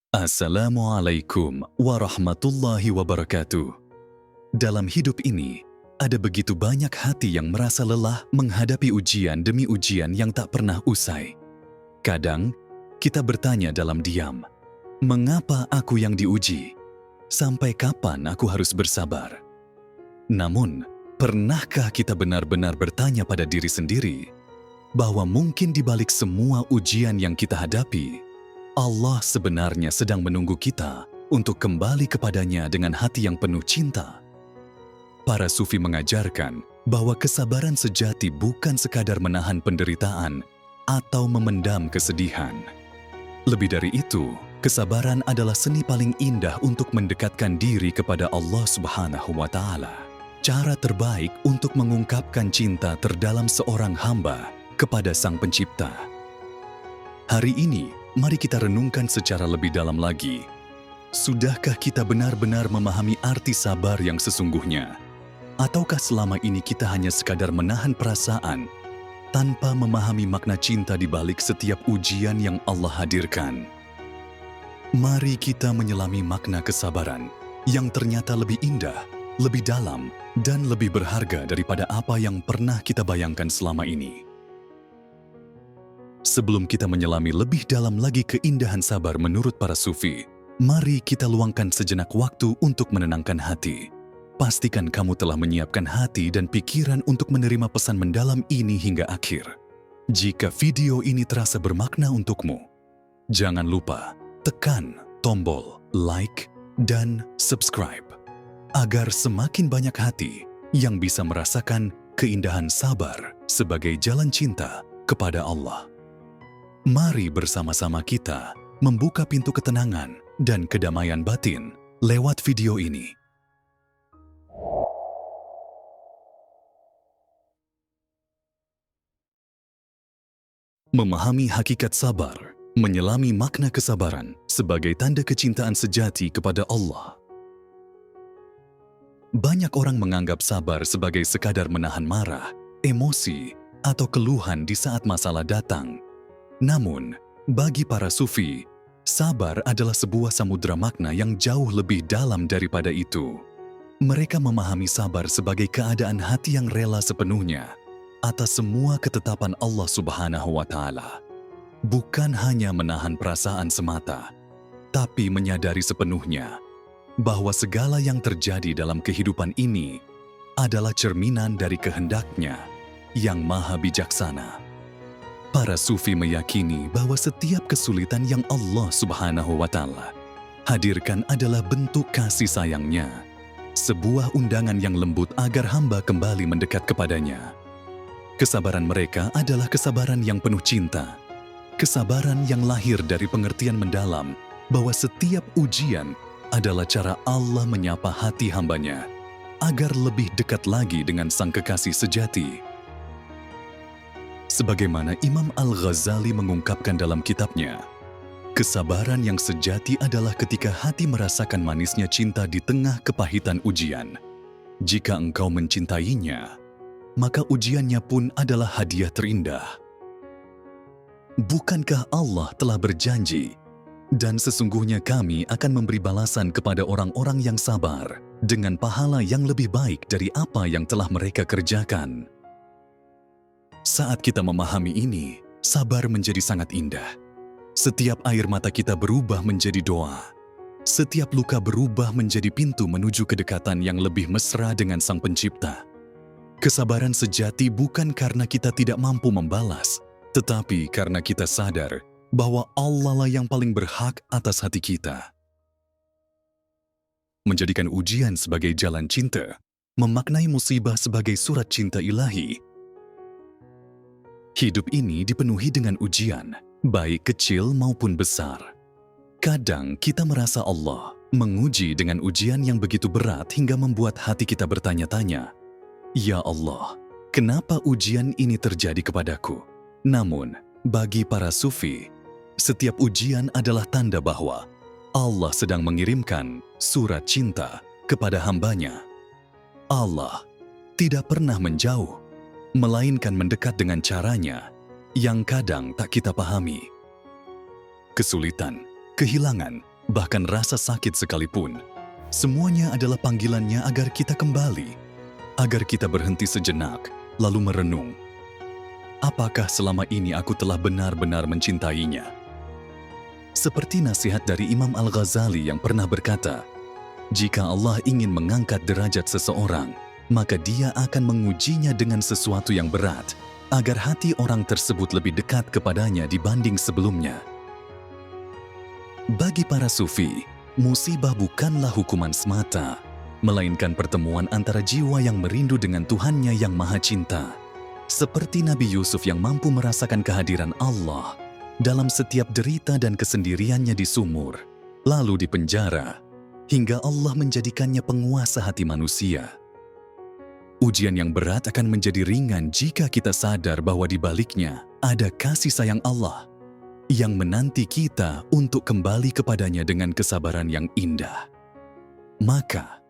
Assalamualaikum warahmatullahi wabarakatuh. Dalam hidup ini, ada begitu banyak hati yang merasa lelah menghadapi ujian demi ujian yang tak pernah usai. Kadang, kita bertanya dalam diam, mengapa aku yang diuji? Sampai kapan aku harus bersabar? Namun, pernahkah kita benar-benar bertanya pada diri sendiri, bahwa mungkin di balik semua ujian yang kita hadapi, Allah sebenarnya sedang menunggu kita untuk kembali kepadanya dengan hati yang penuh cinta. Para sufi mengajarkan bahwa kesabaran sejati bukan sekadar menahan penderitaan atau memendam kesedihan. Lebih dari itu, kesabaran adalah seni paling indah untuk mendekatkan diri kepada Allah Subhanahu wa Ta'ala. Cara terbaik untuk mengungkapkan cinta terdalam seorang hamba kepada Sang Pencipta. Hari ini, mari kita renungkan secara lebih dalam lagi. Sudahkah kita benar-benar memahami arti sabar yang sesungguhnya? Ataukah selama ini kita hanya sekadar menahan perasaan tanpa memahami makna cinta di balik setiap ujian yang Allah hadirkan? Mari kita menyelami makna kesabaran yang ternyata lebih indah, lebih dalam, dan lebih berharga daripada apa yang pernah kita bayangkan selama ini. Sebelum kita menyelami lebih dalam lagi keindahan sabar menurut para sufi, mari kita luangkan sejenak waktu untuk menenangkan hati. Pastikan kamu telah menyiapkan hati dan pikiran untuk menerima pesan mendalam ini hingga akhir. Jika video ini terasa bermakna untukmu, jangan lupa tekan tombol like dan subscribe, agar semakin banyak hati yang bisa merasakan keindahan sabar sebagai jalan cinta kepada Allah. Mari bersama-sama kita membuka pintu ketenangan dan kedamaian batin lewat video ini. Memahami hakikat sabar, menyelami makna kesabaran sebagai tanda kecintaan sejati kepada Allah. Banyak orang menganggap sabar sebagai sekadar menahan marah, emosi, atau keluhan di saat masalah datang. Namun, bagi para sufi, sabar adalah sebuah samudra makna yang jauh lebih dalam daripada itu. Mereka memahami sabar sebagai keadaan hati yang rela sepenuhnya atas semua ketetapan Allah Subhanahu wa Ta'ala. Bukan hanya menahan perasaan semata, tapi menyadari sepenuhnya bahwa segala yang terjadi dalam kehidupan ini adalah cerminan dari kehendak-Nya yang maha bijaksana. Para sufi meyakini bahwa setiap kesulitan yang Allah Subhanahu wa Ta'ala hadirkan adalah bentuk kasih sayang-Nya, sebuah undangan yang lembut agar hamba kembali mendekat kepadanya. Kesabaran mereka adalah kesabaran yang penuh cinta, kesabaran yang lahir dari pengertian mendalam bahwa setiap ujian adalah cara Allah menyapa hati hambanya agar lebih dekat lagi dengan Sang Kekasih sejati. Sebagaimana Imam Al-Ghazali mengungkapkan dalam kitabnya, kesabaran yang sejati adalah ketika hati merasakan manisnya cinta di tengah kepahitan ujian. Jika engkau mencintainya, maka ujiannya pun adalah hadiah terindah. Bukankah Allah telah berjanji, dan sesungguhnya kami akan memberi balasan kepada orang-orang yang sabar dengan pahala yang lebih baik dari apa yang telah mereka kerjakan. Saat kita memahami ini, sabar menjadi sangat indah. Setiap air mata kita berubah menjadi doa. Setiap luka berubah menjadi pintu menuju kedekatan yang lebih mesra dengan Sang Pencipta. Kesabaran sejati bukan karena kita tidak mampu membalas, tetapi karena kita sadar bahwa Allah lah yang paling berhak atas hati kita. Menjadikan ujian sebagai jalan cinta, memaknai musibah sebagai surat cinta ilahi. Hidup ini dipenuhi dengan ujian, baik kecil maupun besar. Kadang kita merasa Allah menguji dengan ujian yang begitu berat hingga membuat hati kita bertanya-tanya, "Ya Allah, kenapa ujian ini terjadi kepadaku?" Namun, bagi para sufi, setiap ujian adalah tanda bahwa Allah sedang mengirimkan surat cinta kepada hambanya. Allah tidak pernah menjauh, melainkan mendekat dengan caranya yang kadang tak kita pahami. Kesulitan, kehilangan, bahkan rasa sakit sekalipun, semuanya adalah panggilannya agar kita kembali, agar kita berhenti sejenak, lalu merenung. Apakah selama ini aku telah benar-benar mencintainya? Seperti nasihat dari Imam Al-Ghazali yang pernah berkata, jika Allah ingin mengangkat derajat seseorang, maka Dia akan mengujinya dengan sesuatu yang berat, agar hati orang tersebut lebih dekat kepadanya dibanding sebelumnya. Bagi para sufi, musibah bukanlah hukuman semata, melainkan pertemuan antara jiwa yang merindu dengan Tuhannya yang Maha Cinta. Seperti Nabi Yusuf yang mampu merasakan kehadiran Allah dalam setiap derita dan kesendiriannya di sumur, lalu di penjara, hingga Allah menjadikannya penguasa hati manusia. Ujian yang berat akan menjadi ringan jika kita sadar bahwa di baliknya ada kasih sayang Allah yang menanti kita untuk kembali kepadanya dengan kesabaran yang indah. Maka,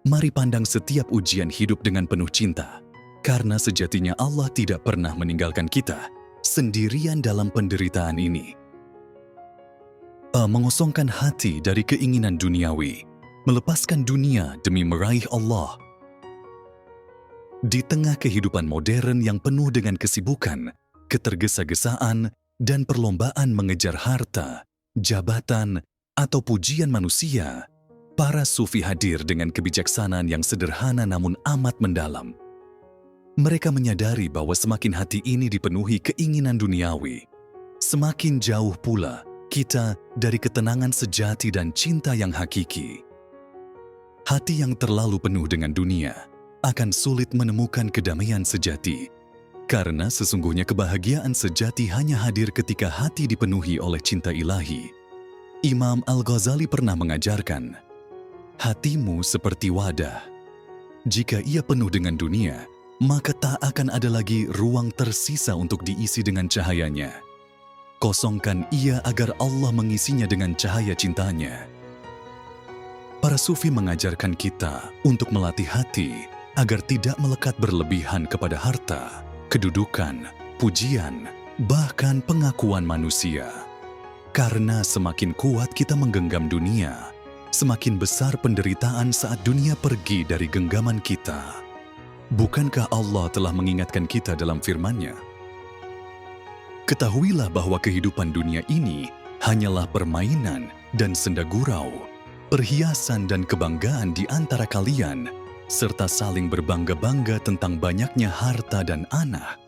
mari pandang setiap ujian hidup dengan penuh cinta, karena sejatinya Allah tidak pernah meninggalkan kita sendirian dalam penderitaan ini. Mengosongkan hati dari keinginan duniawi, melepaskan dunia demi meraih Allah. Di tengah kehidupan modern yang penuh dengan kesibukan, ketergesa-gesaan, dan perlombaan mengejar harta, jabatan, atau pujian manusia, para sufi hadir dengan kebijaksanaan yang sederhana namun amat mendalam. Mereka menyadari bahwa semakin hati ini dipenuhi keinginan duniawi, semakin jauh pula kita dari ketenangan sejati dan cinta yang hakiki. Hati yang terlalu penuh dengan dunia akan sulit menemukan kedamaian sejati, karena sesungguhnya kebahagiaan sejati hanya hadir ketika hati dipenuhi oleh cinta ilahi. Imam Al-Ghazali pernah mengajarkan, hatimu seperti wadah. Jika ia penuh dengan dunia, maka tak akan ada lagi ruang tersisa untuk diisi dengan cahayanya. Kosongkan ia agar Allah mengisinya dengan cahaya cintanya. Para sufi mengajarkan kita untuk melatih hati agar tidak melekat berlebihan kepada harta, kedudukan, pujian, bahkan pengakuan manusia. Karena semakin kuat kita menggenggam dunia, semakin besar penderitaan saat dunia pergi dari genggaman kita. Bukankah Allah telah mengingatkan kita dalam firman-Nya? Ketahuilah bahwa kehidupan dunia ini hanyalah permainan dan senda gurau, perhiasan dan kebanggaan di antara kalian, serta saling berbangga-bangga tentang banyaknya harta dan anak.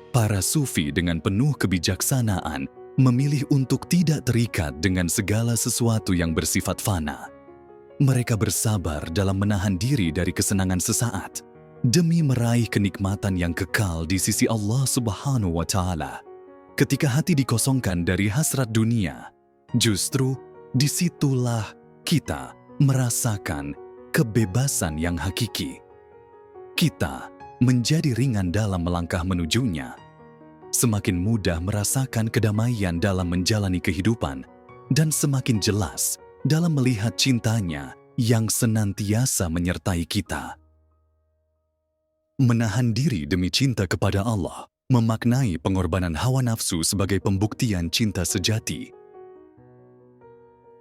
Para sufi dengan penuh kebijaksanaan memilih untuk tidak terikat dengan segala sesuatu yang bersifat fana. Mereka bersabar dalam menahan diri dari kesenangan sesaat demi meraih kenikmatan yang kekal di sisi Allah Subhanahu wa Ta'ala. Ketika hati dikosongkan dari hasrat dunia, justru disitulah kita merasakan kebebasan yang hakiki. Kita menjadi ringan dalam melangkah menujunya, semakin mudah merasakan kedamaian dalam menjalani kehidupan, dan semakin jelas dalam melihat cintanya yang senantiasa menyertai kita. Menahan diri demi cinta kepada Allah memaknai pengorbanan hawa nafsu sebagai pembuktian cinta sejati.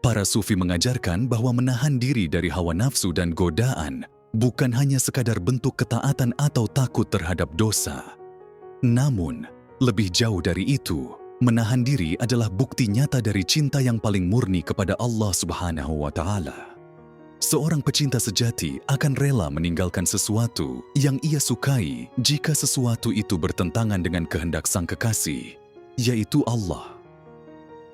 Para sufi mengajarkan bahwa menahan diri dari hawa nafsu dan godaan bukan hanya sekadar bentuk ketaatan atau takut terhadap dosa. Namun, lebih jauh dari itu, menahan diri adalah bukti nyata dari cinta yang paling murni kepada Allah Subhanahu wa Ta'ala. Seorang pecinta sejati akan rela meninggalkan sesuatu yang ia sukai jika sesuatu itu bertentangan dengan kehendak sang kekasih, yaitu Allah.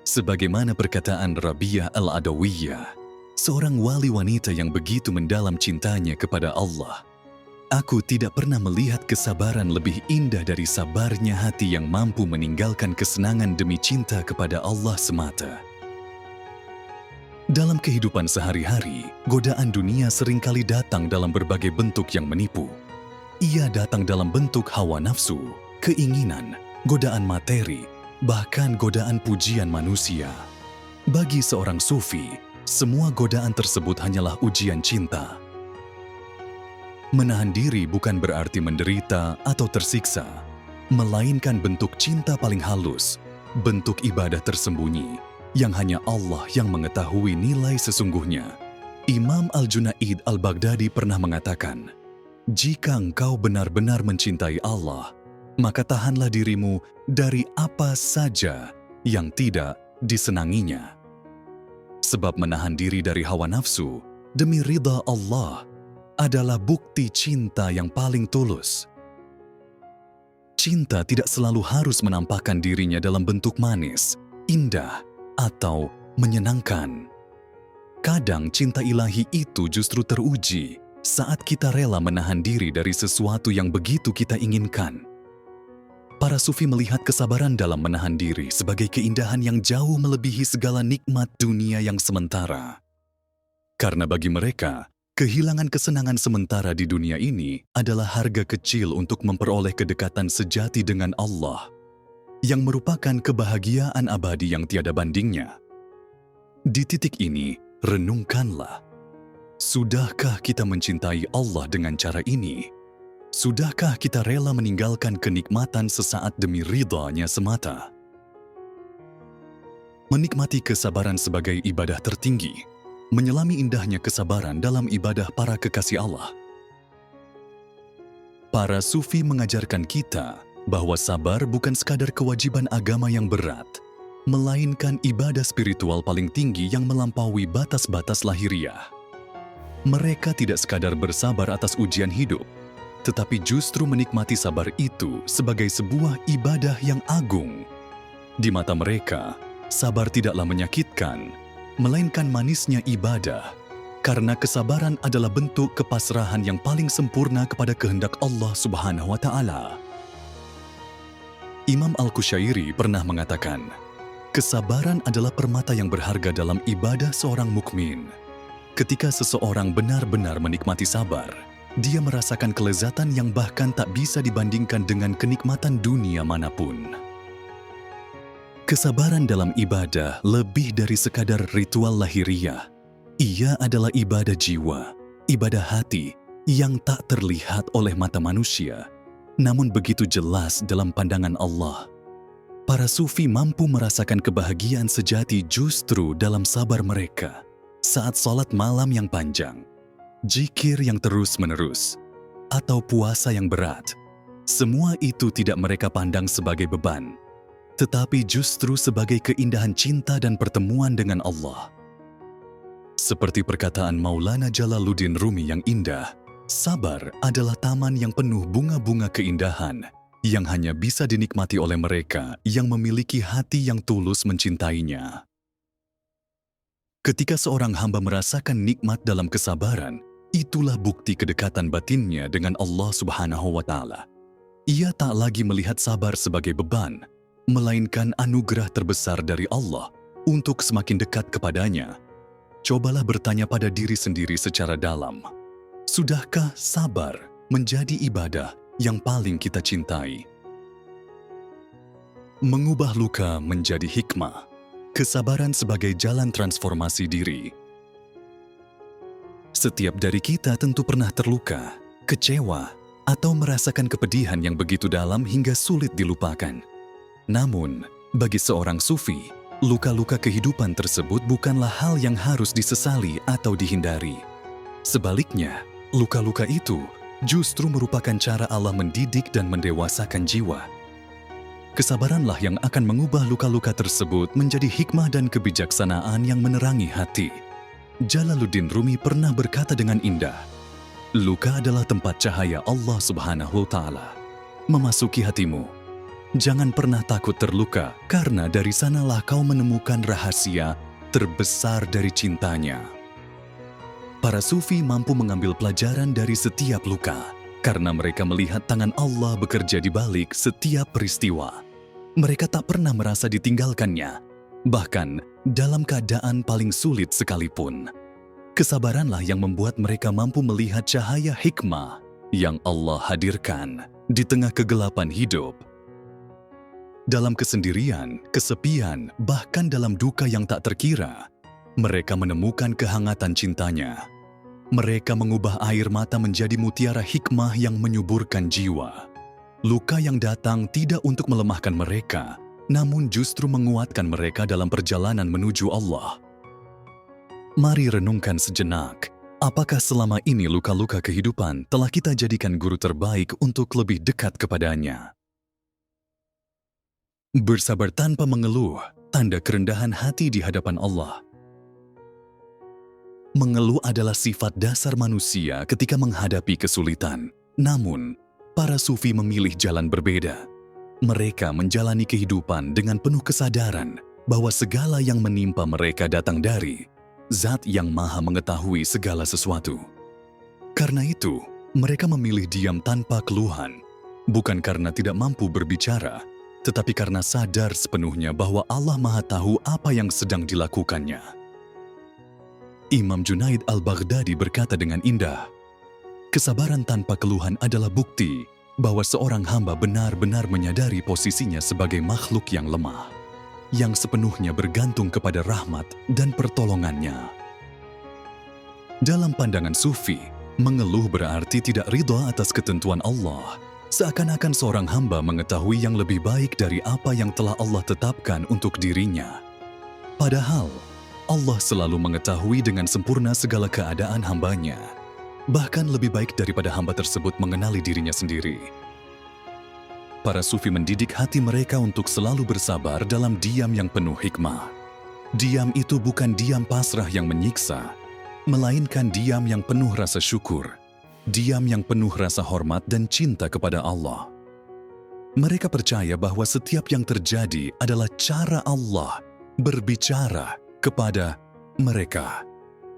Sebagaimana perkataan Rabi'ah Al-Adawiyah, seorang wali wanita yang begitu mendalam cintanya kepada Allah, aku tidak pernah melihat kesabaran lebih indah dari sabarnya hati yang mampu meninggalkan kesenangan demi cinta kepada Allah semata. Dalam kehidupan sehari-hari, godaan dunia seringkali datang dalam berbagai bentuk yang menipu. Ia datang dalam bentuk hawa nafsu, keinginan, godaan materi, bahkan godaan pujian manusia. Bagi seorang sufi, semua godaan tersebut hanyalah ujian cinta. Menahan diri bukan berarti menderita atau tersiksa, melainkan bentuk cinta paling halus, bentuk ibadah tersembunyi, yang hanya Allah yang mengetahui nilai sesungguhnya. Imam Al-Junaid Al-Baghdadi pernah mengatakan, "Jika engkau benar-benar mencintai Allah, maka tahanlah dirimu dari apa saja yang tidak disenanginya." Sebab menahan diri dari hawa nafsu demi ridha Allah adalah bukti cinta yang paling tulus. Cinta tidak selalu harus menampakkan dirinya dalam bentuk manis, indah, atau menyenangkan. Kadang cinta ilahi itu justru teruji saat kita rela menahan diri dari sesuatu yang begitu kita inginkan. Para sufi melihat kesabaran dalam menahan diri sebagai keindahan yang jauh melebihi segala nikmat dunia yang sementara. Karena bagi mereka, kehilangan kesenangan sementara di dunia ini adalah harga kecil untuk memperoleh kedekatan sejati dengan Allah, yang merupakan kebahagiaan abadi yang tiada bandingnya. Di titik ini, renungkanlah. Sudahkah kita mencintai Allah dengan cara ini? Sudahkah kita rela meninggalkan kenikmatan sesaat demi ridha-Nya semata? Menikmati kesabaran sebagai ibadah tertinggi, menyelami indahnya kesabaran dalam ibadah para kekasih Allah. Para sufi mengajarkan kita bahwa sabar bukan sekadar kewajiban agama yang berat, melainkan ibadah spiritual paling tinggi yang melampaui batas-batas lahiriah. Mereka tidak sekadar bersabar atas ujian hidup, tetapi justru menikmati sabar itu sebagai sebuah ibadah yang agung. Di mata mereka, sabar tidaklah menyakitkan, melainkan manisnya ibadah, karena kesabaran adalah bentuk kepasrahan yang paling sempurna kepada kehendak Allah Subhanahu wa Ta'ala. Imam Al-Qushairi pernah mengatakan, kesabaran adalah permata yang berharga dalam ibadah seorang mukmin. Ketika seseorang benar-benar menikmati sabar, dia merasakan kelezatan yang bahkan tak bisa dibandingkan dengan kenikmatan dunia manapun. Kesabaran dalam ibadah lebih dari sekadar ritual lahiriah. Ia adalah ibadah jiwa, ibadah hati yang tak terlihat oleh mata manusia, namun begitu jelas dalam pandangan Allah. Para sufi mampu merasakan kebahagiaan sejati justru dalam sabar mereka saat salat malam yang panjang, zikir yang terus-menerus, atau puasa yang berat. Semua itu tidak mereka pandang sebagai beban, tetapi justru sebagai keindahan cinta dan pertemuan dengan Allah. Seperti perkataan Maulana Jalaluddin Rumi yang indah, sabar adalah taman yang penuh bunga-bunga keindahan yang hanya bisa dinikmati oleh mereka yang memiliki hati yang tulus mencintainya. Ketika seorang hamba merasakan nikmat dalam kesabaran, itulah bukti kedekatan batinnya dengan Allah Subhanahu wa Ta'ala. Ia tak lagi melihat sabar sebagai beban, melainkan anugerah terbesar dari Allah untuk semakin dekat kepadanya. Cobalah bertanya pada diri sendiri secara dalam, sudahkah sabar menjadi ibadah yang paling kita cintai? Mengubah luka menjadi hikmah. Kesabaran sebagai jalan transformasi diri. Setiap dari kita tentu pernah terluka, kecewa, atau merasakan kepedihan yang begitu dalam hingga sulit dilupakan. Namun, bagi seorang sufi, luka-luka kehidupan tersebut bukanlah hal yang harus disesali atau dihindari. Sebaliknya, luka-luka itu justru merupakan cara Allah mendidik dan mendewasakan jiwa. Kesabaranlah yang akan mengubah luka-luka tersebut menjadi hikmah dan kebijaksanaan yang menerangi hati. Jalaluddin Rumi pernah berkata dengan indah, luka adalah tempat cahaya Allah Subhanahu wa Ta'ala. Memasuki hatimu, jangan pernah takut terluka, karena dari sanalah kau menemukan rahasia terbesar dari cintanya. Para sufi mampu mengambil pelajaran dari setiap luka, karena mereka melihat tangan Allah bekerja di balik setiap peristiwa. Mereka tak pernah merasa ditinggalkannya, bahkan dalam keadaan paling sulit sekalipun. Kesabaranlah yang membuat mereka mampu melihat cahaya hikmah yang Allah hadirkan di tengah kegelapan hidup. Dalam kesendirian, kesepian, bahkan dalam duka yang tak terkira, mereka menemukan kehangatan cintanya. Mereka mengubah air mata menjadi mutiara hikmah yang menyuburkan jiwa. Luka yang datang tidak untuk melemahkan mereka, namun justru menguatkan mereka dalam perjalanan menuju Allah. Mari renungkan sejenak, apakah selama ini luka-luka kehidupan telah kita jadikan guru terbaik untuk lebih dekat kepadanya? Bersabar tanpa mengeluh, tanda kerendahan hati di hadapan Allah. Mengeluh adalah sifat dasar manusia ketika menghadapi kesulitan. Namun, para sufi memilih jalan berbeda. Mereka menjalani kehidupan dengan penuh kesadaran bahwa segala yang menimpa mereka datang dari Zat yang Maha Mengetahui segala sesuatu. Karena itu, mereka memilih diam tanpa keluhan, bukan karena tidak mampu berbicara, tetapi karena sadar sepenuhnya bahwa Allah Maha Tahu apa yang sedang dilakukannya. Imam Junaid al-Baghdadi berkata dengan indah, "Kesabaran tanpa keluhan adalah bukti bahwa seorang hamba benar-benar menyadari posisinya sebagai makhluk yang lemah, yang sepenuhnya bergantung kepada rahmat dan pertolongannya." Dalam pandangan sufi, mengeluh berarti tidak ridha atas ketentuan Allah, seakan-akan seorang hamba mengetahui yang lebih baik dari apa yang telah Allah tetapkan untuk dirinya. Padahal, Allah selalu mengetahui dengan sempurna segala keadaan hambanya, bahkan lebih baik daripada hamba tersebut mengenali dirinya sendiri. Para sufi mendidik hati mereka untuk selalu bersabar dalam diam yang penuh hikmah. Diam itu bukan diam pasrah yang menyiksa, melainkan diam yang penuh rasa syukur, diam yang penuh rasa hormat dan cinta kepada Allah. Mereka percaya bahwa setiap yang terjadi adalah cara Allah berbicara kepada mereka,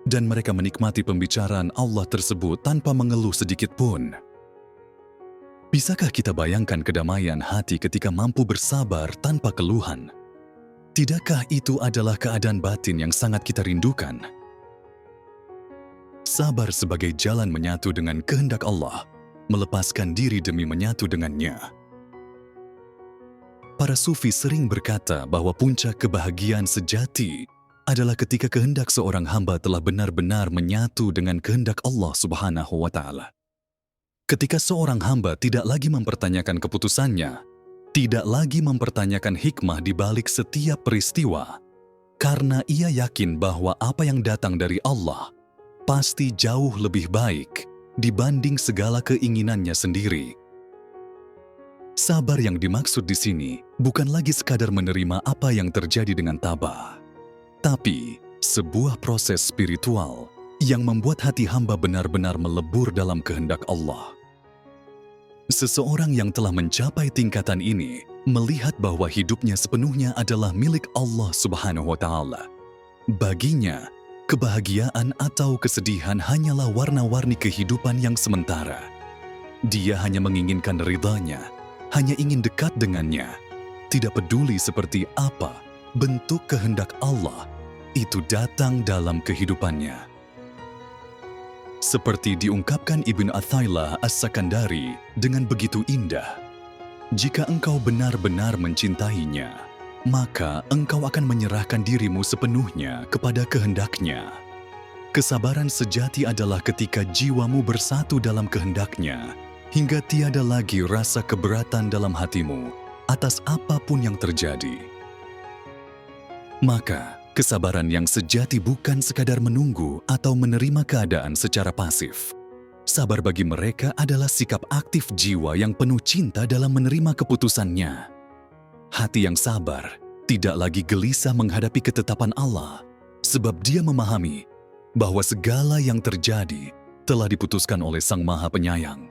dan mereka menikmati pembicaraan Allah tersebut tanpa mengeluh sedikit pun. Bisakah kita bayangkan kedamaian hati ketika mampu bersabar tanpa keluhan? Tidakkah itu adalah keadaan batin yang sangat kita rindukan? Sabar sebagai jalan menyatu dengan kehendak Allah, melepaskan diri demi menyatu dengannya. Para sufi sering berkata bahwa puncak kebahagiaan sejati adalah ketika kehendak seorang hamba telah benar-benar menyatu dengan kehendak Allah Subhanahu wa Ta'ala. Ketika seorang hamba tidak lagi mempertanyakan keputusannya, tidak lagi mempertanyakan hikmah di balik setiap peristiwa, karena ia yakin bahwa apa yang datang dari Allah pasti jauh lebih baik dibanding segala keinginannya sendiri. Sabar yang dimaksud di sini bukan lagi sekadar menerima apa yang terjadi dengan tabah, tapi sebuah proses spiritual yang membuat hati hamba benar-benar melebur dalam kehendak Allah. Seseorang yang telah mencapai tingkatan ini melihat bahwa hidupnya sepenuhnya adalah milik Allah Subhanahu wa Ta'ala. Baginya, kebahagiaan atau kesedihan hanyalah warna-warni kehidupan yang sementara. Dia hanya menginginkan ridhanya, hanya ingin dekat dengannya, tidak peduli seperti apa bentuk kehendak Allah itu datang dalam kehidupannya. Seperti diungkapkan Ibnu Athaillah As-Sakandari dengan begitu indah, jika engkau benar-benar mencintainya, maka engkau akan menyerahkan dirimu sepenuhnya kepada kehendaknya. Kesabaran sejati adalah ketika jiwamu bersatu dalam kehendaknya, hingga tiada lagi rasa keberatan dalam hatimu atas apapun yang terjadi. Maka, kesabaran yang sejati bukan sekadar menunggu atau menerima keadaan secara pasif. Sabar bagi mereka adalah sikap aktif jiwa yang penuh cinta dalam menerima keputusannya. Hati yang sabar tidak lagi gelisah menghadapi ketetapan Allah, sebab dia memahami bahwa segala yang terjadi telah diputuskan oleh Sang Maha Penyayang.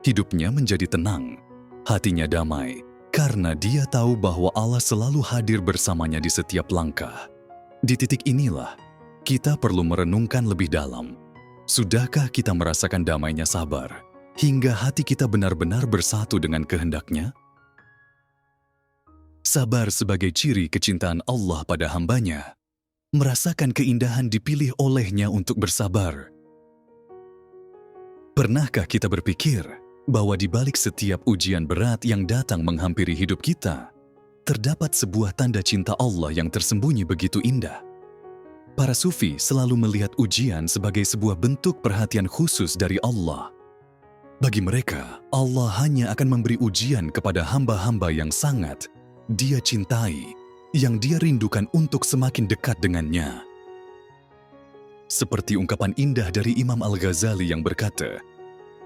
Hidupnya menjadi tenang, hatinya damai, karena dia tahu bahwa Allah selalu hadir bersamanya di setiap langkah. Di titik inilah, kita perlu merenungkan lebih dalam. Sudahkah kita merasakan damainya sabar, hingga hati kita benar-benar bersatu dengan kehendaknya? Sabar sebagai ciri kecintaan Allah pada hambanya, merasakan keindahan dipilih olehnya untuk bersabar. Pernahkah kita berpikir bahwa di balik setiap ujian berat yang datang menghampiri hidup kita, terdapat sebuah tanda cinta Allah yang tersembunyi begitu indah? Para sufi selalu melihat ujian sebagai sebuah bentuk perhatian khusus dari Allah. Bagi mereka, Allah hanya akan memberi ujian kepada hamba-hamba yang sangat dia cintai, yang dia rindukan untuk semakin dekat dengannya. Seperti ungkapan indah dari Imam Al-Ghazali yang berkata,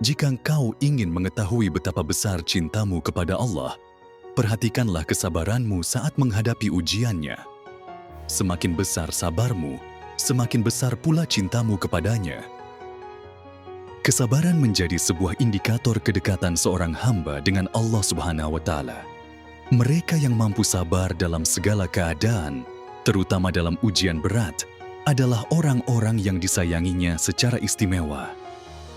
"Jika engkau ingin mengetahui betapa besar cintamu kepada Allah, perhatikanlah kesabaranmu saat menghadapi ujiannya. Semakin besar sabarmu, semakin besar pula cintamu kepadanya." Kesabaran menjadi sebuah indikator kedekatan seorang hamba dengan Allah Subhanahu wa Ta'ala. Mereka yang mampu sabar dalam segala keadaan, terutama dalam ujian berat, adalah orang-orang yang disayanginya secara istimewa.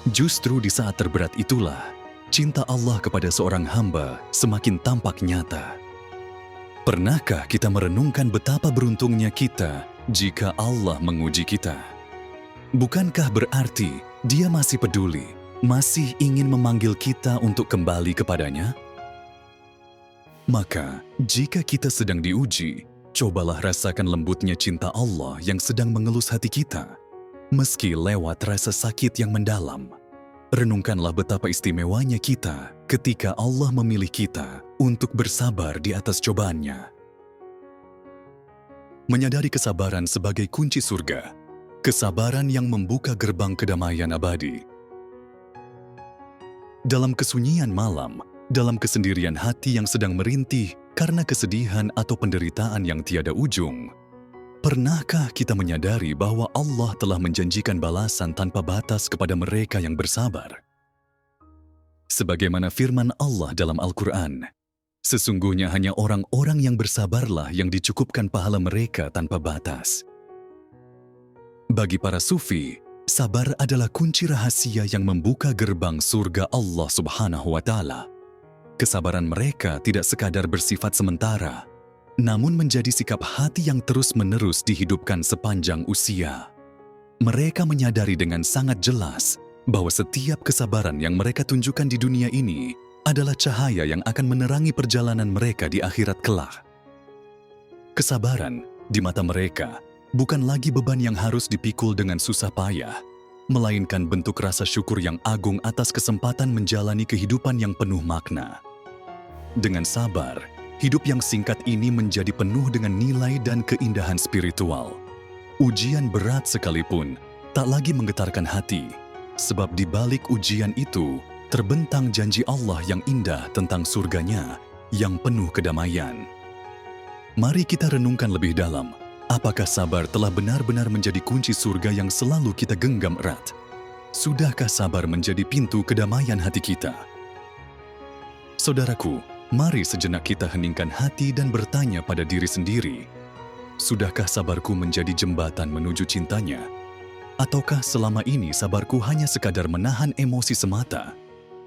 Justru di saat terberat itulah, cinta Allah kepada seorang hamba semakin tampak nyata. Pernahkah kita merenungkan betapa beruntungnya kita jika Allah menguji kita? Bukankah berarti Dia masih peduli, masih ingin memanggil kita untuk kembali kepadanya? Maka, jika kita sedang diuji, cobalah rasakan lembutnya cinta Allah yang sedang mengelus hati kita. Meski lewat rasa sakit yang mendalam, renungkanlah betapa istimewanya kita ketika Allah memilih kita untuk bersabar di atas cobaannya. Menyadari kesabaran sebagai kunci surga, kesabaran yang membuka gerbang kedamaian abadi. Dalam kesunyian malam, dalam kesendirian hati yang sedang merintih karena kesedihan atau penderitaan yang tiada ujung, pernahkah kita menyadari bahwa Allah telah menjanjikan balasan tanpa batas kepada mereka yang bersabar? Sebagaimana firman Allah dalam Al-Quran, "Sesungguhnya hanya orang-orang yang bersabarlah yang dicukupkan pahala mereka tanpa batas." Bagi para sufi, sabar adalah kunci rahasia yang membuka gerbang surga Allah Subhanahu wa Ta'ala. Kesabaran mereka tidak sekadar bersifat sementara, namun menjadi sikap hati yang terus-menerus dihidupkan sepanjang usia. Mereka menyadari dengan sangat jelas bahwa setiap kesabaran yang mereka tunjukkan di dunia ini adalah cahaya yang akan menerangi perjalanan mereka di akhirat kelak. Kesabaran di mata mereka bukan lagi beban yang harus dipikul dengan susah payah, melainkan bentuk rasa syukur yang agung atas kesempatan menjalani kehidupan yang penuh makna. Dengan sabar, hidup yang singkat ini menjadi penuh dengan nilai dan keindahan spiritual. Ujian berat sekalipun tak lagi menggetarkan hati, sebab di balik ujian itu terbentang janji Allah yang indah tentang surganya yang penuh kedamaian. Mari kita renungkan lebih dalam, apakah sabar telah benar-benar menjadi kunci surga yang selalu kita genggam erat? Sudahkah sabar menjadi pintu kedamaian hati kita? Saudaraku, mari sejenak kita heningkan hati dan bertanya pada diri sendiri, sudahkah sabarku menjadi jembatan menuju cintanya? Ataukah selama ini sabarku hanya sekadar menahan emosi semata?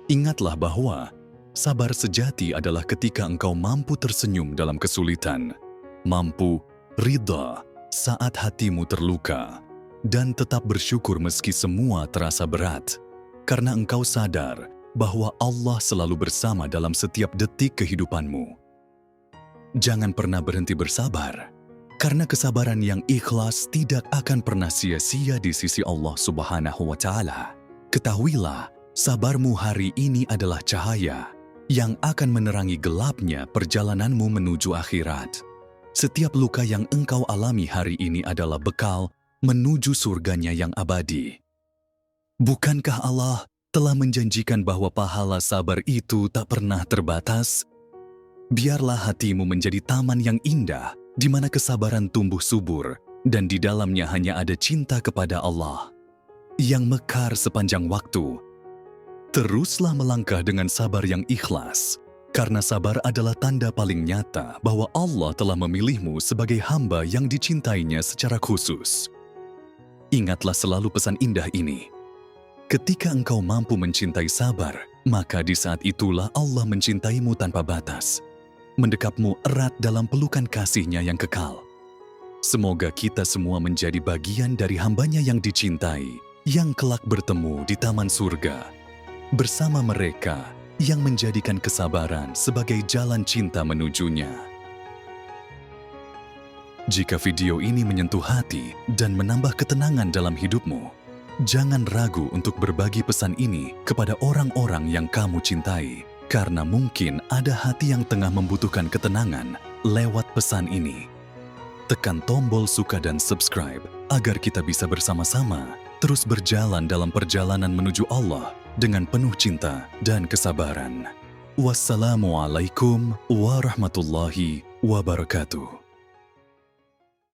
Ingatlah bahwa sabar sejati adalah ketika engkau mampu tersenyum dalam kesulitan, mampu ridha saat hatimu terluka, dan tetap bersyukur meski semua terasa berat, karena engkau sadar bahwa Allah selalu bersama dalam setiap detik kehidupanmu. Jangan pernah berhenti bersabar, karena kesabaran yang ikhlas tidak akan pernah sia-sia di sisi Allah Subhanahu wa Ta'ala. Ketahuilah, sabarmu hari ini adalah cahaya yang akan menerangi gelapnya perjalananmu menuju akhirat. Setiap luka yang engkau alami hari ini adalah bekal menuju surganya yang abadi. Bukankah Allah telah menjanjikan bahwa pahala sabar itu tak pernah terbatas? Biarlah hatimu menjadi taman yang indah, di mana kesabaran tumbuh subur, dan di dalamnya hanya ada cinta kepada Allah yang mekar sepanjang waktu. Teruslah melangkah dengan sabar yang ikhlas, karena sabar adalah tanda paling nyata bahwa Allah telah memilihmu sebagai hamba yang dicintainya secara khusus. Ingatlah selalu pesan indah ini. Ketika engkau mampu mencintai sabar, maka di saat itulah Allah mencintaimu tanpa batas, mendekapmu erat dalam pelukan kasih-Nya yang kekal. Semoga kita semua menjadi bagian dari hamba-Nya yang dicintai, yang kelak bertemu di taman surga, bersama mereka yang menjadikan kesabaran sebagai jalan cinta menujunya. Jika video ini menyentuh hati dan menambah ketenangan dalam hidupmu, jangan ragu untuk berbagi pesan ini kepada orang-orang yang kamu cintai, karena mungkin ada hati yang tengah membutuhkan ketenangan lewat pesan ini. Tekan tombol suka dan subscribe agar kita bisa bersama-sama terus berjalan dalam perjalanan menuju Allah dengan penuh cinta dan kesabaran. Wassalamualaikum warahmatullahi wabarakatuh.